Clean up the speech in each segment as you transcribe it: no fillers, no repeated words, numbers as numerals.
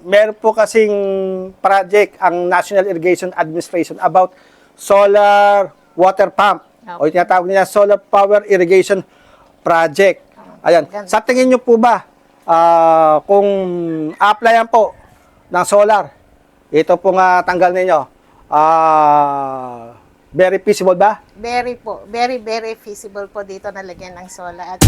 meron po kasing project ang National Irrigation Administration about solar water pump. O yung tinatawag nila Solar Power Irrigation Project. Ayan. Sa tingin nyo po ba, kung applyan po ng solar, ito pong tanggal ninyo, very feasible ba? Very po. Very, very feasible po dito na lagyan ng solar. At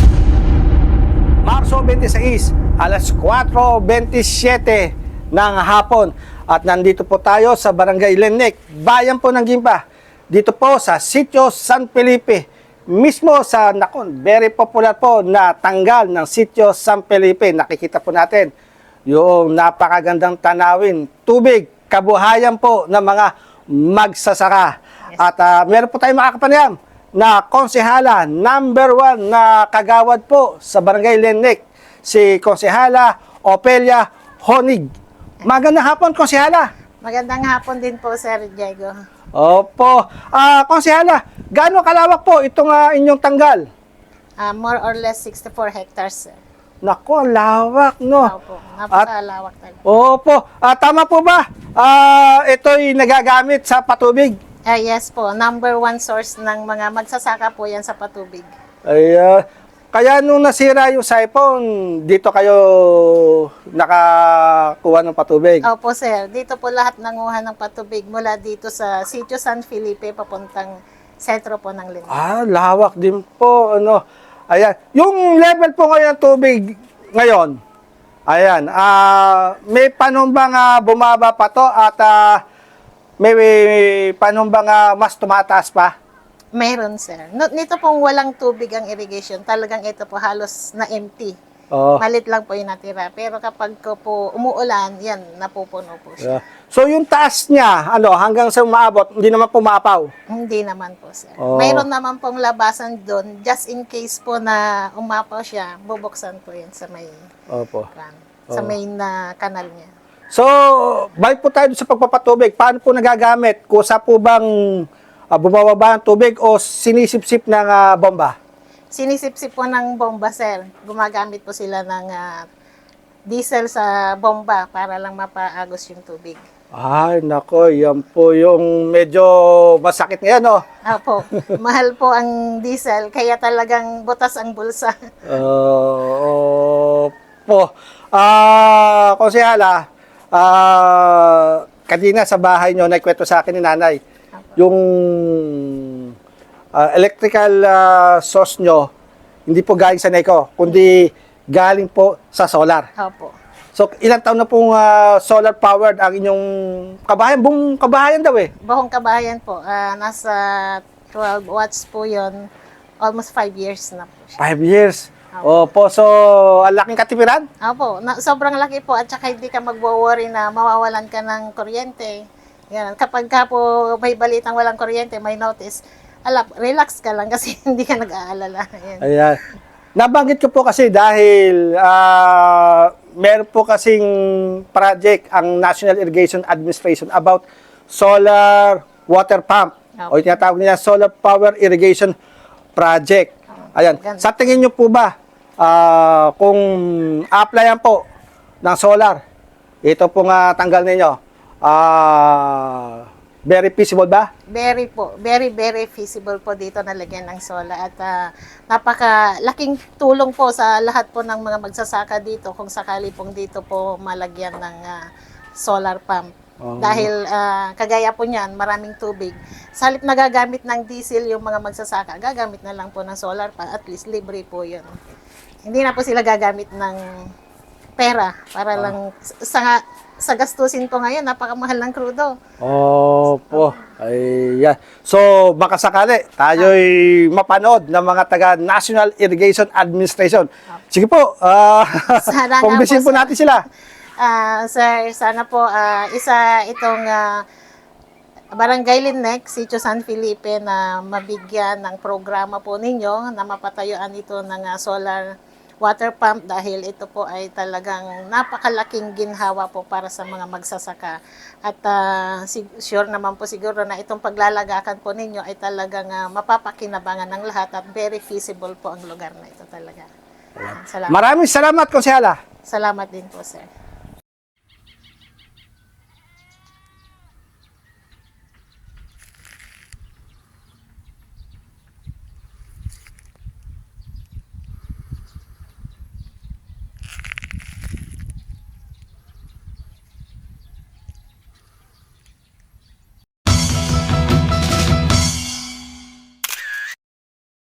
Marso 26, alas 4:27 ng hapon. At nandito po tayo sa Barangay Lenek, bayan po ng Gimba. Dito po sa Sitio San Felipe. Mismo sa, very popular po na tanggal ng Sitio San Felipe. Nakikita po natin yung napakagandang tanawin, tubig, kabuhayan po ng mga magsasaka. Yes. At meron po tayong makakapanayam na konsehala, number 1 na kagawad po sa Barangay Lenek, si Konsehala Opelia Honig. Magandang hapon, Konsehala. magandang hapon din po, Sir Diego. Opo. Konsehala, gaano kalawak po itong inyong tanggal? More or less 64 hectares, sir. Nako, lawak, no? Opo, napakalawak talaga. Opo. Tama po ba? Ito'y nagagamit sa patubig. Yes po, number 1 source ng mga magsasaka po yan sa patubig. Ay, kaya nung nasira yung siphon, dito kayo nakakuha ng patubig. Opo, sir. Dito po lahat nanguha ng patubig mula dito sa Sitio San Felipe papuntang sentro po ng Lenek. Lawak din po, ano. Ayan. Yung level po ngayon ng tubig ngayon, ayan, may panahon bang bumaba pa to at may panahon bang mas tumataas pa? Mayroon, sir. Nito pong walang tubig ang irrigation. Talagang ito po halos na empty. Oh. Malit lang po yung natira. Pero kapag po umuulan, yan, napupuno po siya. Yeah. So yung taas niya, hanggang sa umaabot, hindi naman pumapaw? Hindi naman po, sir. Oh. Mayroon naman pong labasan doon. Just in case po na umapaw siya, bubuksan po yan sa may, Opo. sa main na kanal niya. So, balik po tayo sa pagpapatubig. Paano po nagagamit? Kusa po bang bumababa ang tubig o sinisip-sip ng bomba? Sinisip-sip po ng bomba, sir. Gumagamit po sila ng diesel sa bomba para lang mapaagos yung tubig. Ay, nako, yan po yung medyo masakit ngayon, no? Opo, mahal po ang diesel, kaya talagang butas ang bulsa. Opo. Konsehala, kanina sa bahay nyo, naikwento sa akin ni nanay, yung electrical source nyo, hindi po galing sa NECO, kundi galing po sa solar. Opo. So, ilang taon na pong solar powered ang inyong kabahayan? Buong kabahayan daw eh. Buong kabahayan po, nasa 12 watts po yon, almost 5 years na po siya. 5 years. Opo, so ang laking katipiran? Opo, sobrang laki po at saka hindi ka magwo-worry na mawawalan ka ng kuryente. Yan. Kapag ka po may balitang walang kuryente, may notice, relax ka lang kasi hindi ka nag-aalala. Yan. Ayan. Nabanggit ko po kasi dahil meron po kasing project ang National Irrigation Administration about solar water pump. O yung tinatawag nila Solar Power Irrigation Project. Ayan. Sa tingin nyo po ba, kung applyan po ng solar, ito pong tanggal ninyo, very feasible ba? Very po. Very, very feasible po dito na lagyan ng solar. At napakalaking tulong po sa lahat po ng mga magsasaka dito kung sakali pong dito po malagyan ng solar pump. Dahil kagaya po niyan, maraming tubig. Sa halip na gagamit ng diesel yung mga magsasaka, gagamit na lang po ng solar pump. At least libre po yun. Hindi na po sila gagamit ng pera para lang sa gastusin po ngayon, napakamahal ng krudo. Opo. Ayan. So, baka sakali, tayo'y mapanood ng mga taga National Irrigation Administration. Sige po, Sana nga pumbisin po sir. natin sila. Sir, sana po isa itong Barangay Lenek, Sitio San Felipe na mabigyan ng programa po ninyo na mapatayuan ito ng solar water pump dahil ito po ay talagang napakalaking ginhawa po para sa mga magsasaka. At sure naman po siguro na itong paglalagakan po ninyo ay talagang mapapakinabangan ng lahat at very feasible po ang lugar na ito talaga. Salamat. Maraming salamat, Konsehala. Salamat din po, sir.